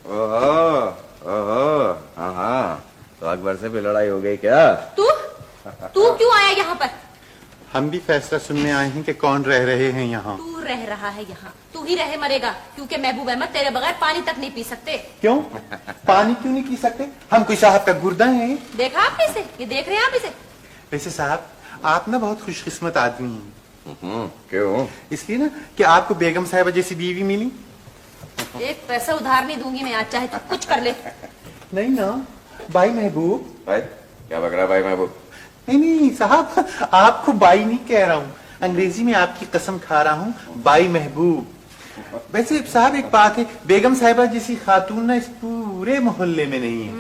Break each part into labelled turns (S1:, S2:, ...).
S1: हाँ हाँ, तो अकबर से भी लड़ाई हो गई क्या?
S2: तू क्यों आया यहाँ पर?
S3: हम भी फैसला सुनने आए हैं कि कौन रह रहे हैं यहाँ।
S2: तू रह रहा है यहाँ, तू ही रहे मरेगा, क्योंकि महबूब अहमद तेरे बगैर पानी तक नहीं पी सकते।
S3: क्यों? पानी क्यों नहीं पी सकते? हम कोई साहब का गुर्दा हैं?
S2: देखा आपने इसे? ये देख रहे हैं आप इसे?
S3: वैसे साहब आप ना बहुत खुशकिस्मत आदमी हैं।
S1: क्यों?
S3: इसलिए ना कि आपको बेगम साहिबा जैसी बीवी मिली।
S2: एक पैसा उधार नहीं दूंगी मैं आज, चाहे तू कुछ कर ले।
S3: नहीं ना भाई महबूब।
S1: भाई क्या बक रहा भाई महबूब?
S3: नहीं साहब, आपको बाई नहीं कह रहा हूँ, अंग्रेजी में आपकी कसम खा रहा हूँ, बाई महबूब। वैसे साहब एक बात है, बेगम साहिबा जैसी खातून ना इस पूरे मोहल्ले में नहीं है।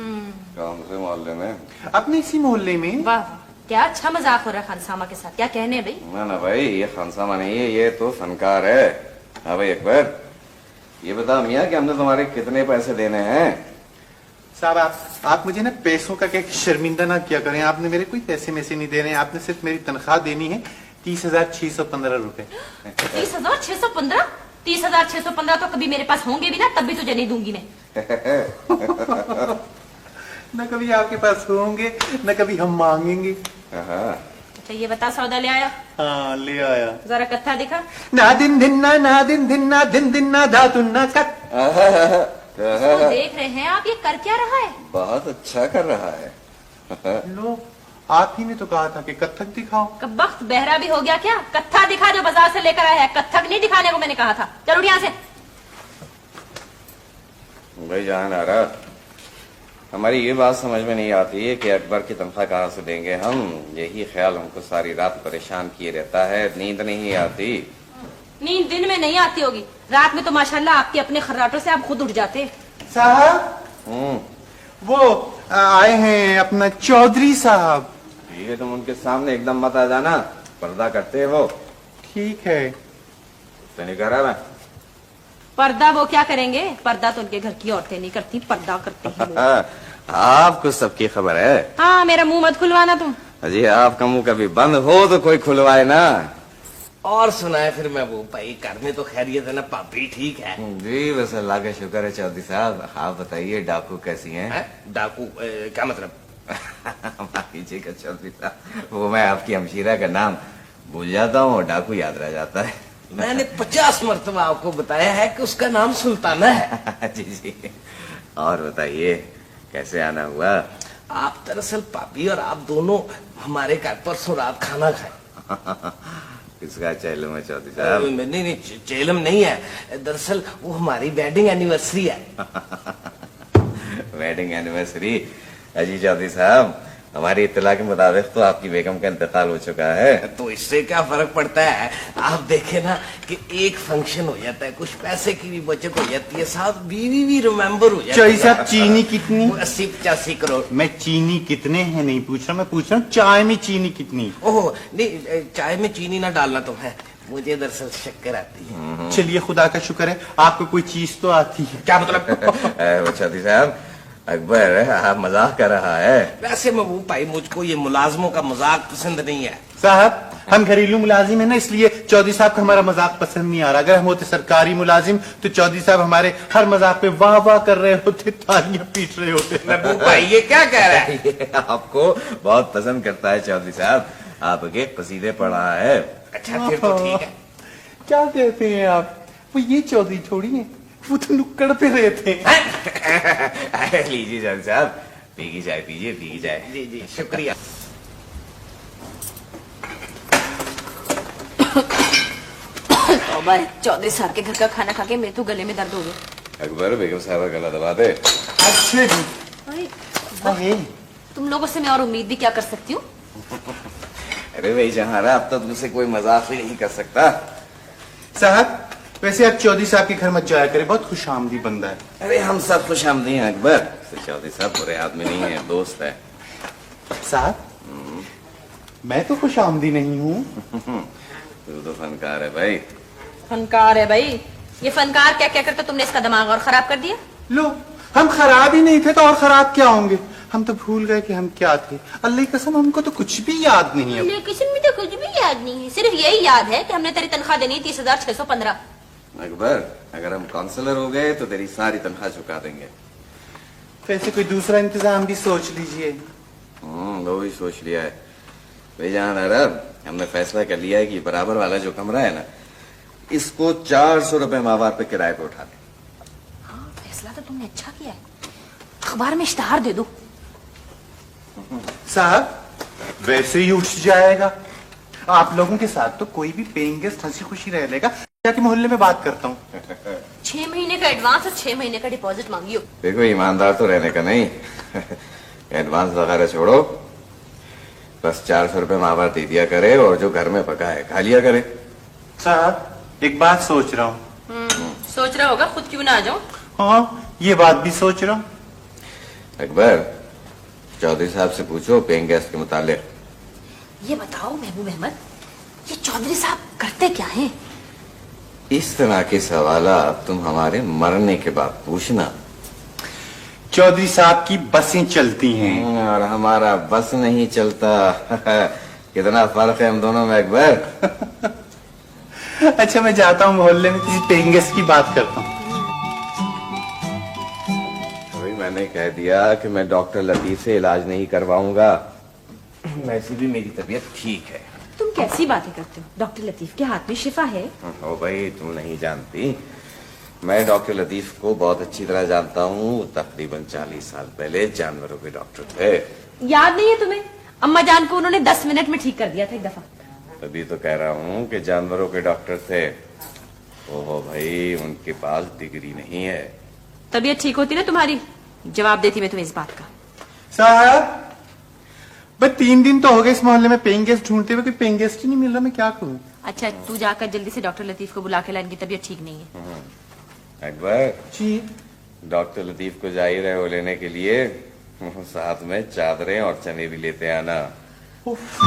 S1: कौन से मोहल्ले में?
S3: अपने इसी मोहल्ले में।
S2: वाह, क्या अच्छा मजाक हो रहा है खानसामा के साथ। क्या कहने हैं भाई?
S1: ना भाई, ये खानसामा नहीं है, ये तो फनकार है। हाँ भाई अकबर, ये बता मियाँ कि हमने तुम्हारे कितने पैसे देने हैं?
S3: साहब आप मुझे ना पैसों का क्या शर्मिंदा ना किया करें। आपने मेरे कोई पैसे में से नहीं देने, आपने सिर्फ मेरी तनख्वाह देनी है 30,615 रुपए।
S2: 30,615? 30,615 तो कभी मेरे पास होंगे भी ना, तब भी तुझे नहीं दूंगी मैं।
S3: न कभी आपके पास होंगे न कभी हम मांगेंगे।
S2: अच्छा ये बता, सौदा ले आया?
S3: हाँ ले आया।
S2: जरा कत्था दिखा।
S3: ना दिन धिन्ना ना दिन धिन्ना दिन दिन्ना धातुन्ना कत।
S2: इसको देख रहे हैं आप, ये कर क्या रहा है?
S1: बहुत अच्छा कर रहा है।
S3: लो आप ही ने तो कहा था कि कत्थक दिखाओ।
S2: कब वक्त बहरा भी हो गया क्या? कत्था दिखा जो बाजार से लेकर आया है, कत्थक नहीं दिखाने को मैंने कहा था। चलो उठ यहाँ से।
S1: भाई जान आ रहा, हमारी ये बात समझ में नहीं आती है कि अकबर की तनख्वाह कहाँ से देंगे हम। यही ख्याल हमको सारी रात परेशान किए रहता है, नींद नहीं आती।
S2: नींद दिन में नहीं आती होगी, रात में तो माशाल्लाह आपके अपने खर्राटों से आप खुद उठ जाते।
S3: साहब वो आए हैं अपना चौधरी साहब।
S1: ठीक है, तुम उनके सामने एकदम मत आ जाना, पर्दा करते हैं वो।
S3: ठीक है।
S1: तो नहीं कर रहा मैं।
S2: पर्दा वो क्या करेंगे? पर्दा तो उनके घर की औरतें नहीं करती, पर्दा करते हैं लोग।
S1: आपको सबकी खबर है।
S2: हाँ, मेरा मुंह मत खुलवाना तुम।
S1: अजी आपका मुंह कभी बंद हो तो कोई खुलवाए ना।
S4: और सुनाए फिर महबूब भाई, घर में तो खैरियत है ना? पापी ठीक है?
S1: जी बस अल्लाह का शुक्र है चौधरी साहब। आप बताइए डाकू कैसी हैं?
S4: डाकू क्या मतलब?
S1: माफ कीजिएगा चौधरी साहब, वो मैं आपकी हमशीरा का नाम भूल जाता हूँ और डाकू याद रह जाता है।
S4: मैंने 50 मरतबा आपको बताया है कि उसका नाम सुल्ताना है।
S1: जी जी। और बताइए कैसे आना हुआ?
S4: आप दरअसल पापी और आप दोनों हमारे घर परसों रात खाना खाए।
S1: किसका चैलम है चौधरी साहब?
S4: नहीं, चेलम नहीं है, दरअसल वो हमारी वेडिंग एनिवर्सरी है।
S1: Wedding anniversary? अजी चौधरी साहब, हमारी इत्तला के मुताबिक तो आपकी बेगम का इंतकाल हो चुका है।
S4: तो इससे क्या फर्क पड़ता है? आप देखे ना कि एक फंक्शन हो जाता है, कुछ पैसे की भी बचत हो जाती है, साथ बीवी भी रिमेम्बर हो जाती है।
S3: साहब चीनी कितनी?
S4: 80-85 करोड़।
S3: मैं चीनी कितने हैं नहीं पूछ रहा, मैं पूछ रहा हूँ चाय में चीनी कितनी?
S4: ओह नहीं, चाय में चीनी ना डालना तो है, मुझे दरअसल शक्कर आती है।
S3: चलिए खुदा का शुक्र है आपको कोई चीज तो आती है।
S4: क्या मतलब?
S1: चौधरी साहब, अकबर आप मजाक कर रहा है।
S4: वैसे महबूब भाई मुझको ये मुलाजमों का मजाक पसंद नहीं है।
S3: साहब हम घरेलू मुलाजिम है ना, इसलिए चौधरी साहब को हमारा मजाक पसंद नहीं आ रहा। अगर हम होते सरकारी मुलाजिम तो चौधरी साहब हमारे हर मजाक पे वाह वाह कर रहे होते, तालियां पीट रहे होते।
S4: महबूब भाई ये क्या कह रहा है?
S1: ये आपको बहुत पसंद करता है चौधरी साहब, आपके कसीदे पढ़ रहा है।
S4: अच्छा फिर तो ठीक है।
S3: क्या कहते हैं आप? वो ये चौधरी थोड़ी है, वो तो नुक्कड़ पे रहे थे।
S1: लीजिए चौधरी साहब, पीगी चाय पीजिए, पीगी चाय।
S4: जी जी शुक्रिया।
S2: चौधरी साहब के घर का खाना खा के मेरे तो गले में दर्द हो गया।
S1: अकबर बेगम साहब गला दबा दे।
S3: अच्छे जी।
S2: अरे, तुम लोगों से मैं और उम्मीद भी क्या कर सकती हूँ?
S1: अरे भाई जहारा, अब तो तुमसे कोई मजाक भी नहीं कर सकता।
S3: साहब वैसे आप चौधरी साहब के घर मत जाया करें, बहुत खुशामदी बंदा है।
S1: अरे हम सब खुश आमदी हैं अकबर, चौधरी साहब बुरे आदमी नहीं है, दोस्त है।
S3: साहब मैं तो खुशामदी नहीं हूँ।
S1: तू तो फनकार है भाई।
S2: फनकार है भाई? ये फनकार क्या क्या करते, तुमने इसका दिमाग और खराब कर दिया।
S3: लो हम खराब ही नहीं थे तो और खराब क्या होंगे? हम तो भूल गए कि हम क्या थे। अल्लाह की कसम हमको तो कुछ भी याद नहीं है।
S2: किसी में तो कुछ भी याद नहीं है, सिर्फ यही याद है कि हमने तेरी तनख्वाह देनी 30,615।
S1: अकबर अगर हम काउंसलर हो गए तो तेरी सारी तनख्वाह चुका देंगे।
S3: वैसे कोई दूसरा इंतजाम भी सोच लीजिए।
S1: वो भी सोच लिया है भाई जान अरब, हमने फैसला कर लिया है कि बराबर वाला जो कमरा है ना, इसको 400 रुपए माहवार पे किराए पे उठा दे।
S2: हाँ, फैसला तो तुमने अच्छा किया है। अखबार में इश्तहार दे दो।
S3: साहब वैसे ही उठ जाएगा। आप लोगों के साथ तो कोई भी पेइंग गेस्ट हंसी खुशी रह लेगा। जाके मोहल्ले में बात करता हूँ।
S2: 6 महीने का एडवांस और 6 महीने का डिपॉजिट मांगियो।
S1: देखो ईमानदार तो रहने का नहीं, एडवांस वगैरह छोड़ो, बस 400 रुपए माहवार दे दिया करे और जो घर में पका है खा लिया करे।
S3: साहब एक बात सोच रहा हूँ।
S2: सोच रहा होगा, खुद क्यों ना आ जाओ।
S3: हाँ ये बात भी सोच रहा हूँ।
S1: अकबर चौधरी साहब से पूछो पेइंग गेस्ट के मुतालिक।
S2: ये बताओ महबूब अहमद, ये चौधरी साहब करते क्या हैं?
S1: इस तरह के सवाल तुम हमारे मरने के बाद पूछना।
S3: चौधरी साहब की बसें चलती हैं
S1: और हमारा बस नहीं चलता। कितना फर्क है हम दोनों में अकबर।
S3: अच्छा मैं जाता हूँ मोहल्ले में किसी पेइंग गेस्ट की बात करता हूँ।
S1: अभी मैंने कह दिया कि मैं डॉक्टर लतीफ से इलाज नहीं करवाऊंगा। वैसे भी मेरी तबीयत ठीक है।
S2: तुम कैसी बातें करते हो? डॉक्टर लतीफ के हाथ में शिफा है।
S1: ओ भाई तुम नहीं जानती, मैं डॉक्टर लतीफ को बहुत अच्छी तरह जानता हूँ। तकरीबन 40 साल पहले जानवरों के डॉक्टर थे।
S2: याद नहीं है तुम्हें? अम्मा जान को उन्होंने 10 मिनट में ठीक कर दिया था एक दफा।
S1: तभी तो कह रहा हूँ कि जानवरों के डॉक्टर थे। ओहो भाई उनके पास डिग्री नहीं है।
S2: तबीयत ठीक होती ना तुम्हारी, जवाब देती मैं तुम्हें इस बात का।
S3: साहब बस 3 दिन तो हो गए इस मोहल्ले में पेइंग गेस्ट ढूंढते हुए, कोई पेइंग गेस्ट ही नहीं मिल रहा। मैं क्या करूँ?
S2: अच्छा तू जाकर जल्दी से डॉक्टर लतीफ को बुला के ला, इनकी तबीयत ठीक नहीं है।
S1: अकबर
S3: जी
S1: डॉक्टर लतीफ को जा ही रहे हो लेने के लिए, साथ में चादरें और चने भी लेते आना।
S3: उफ।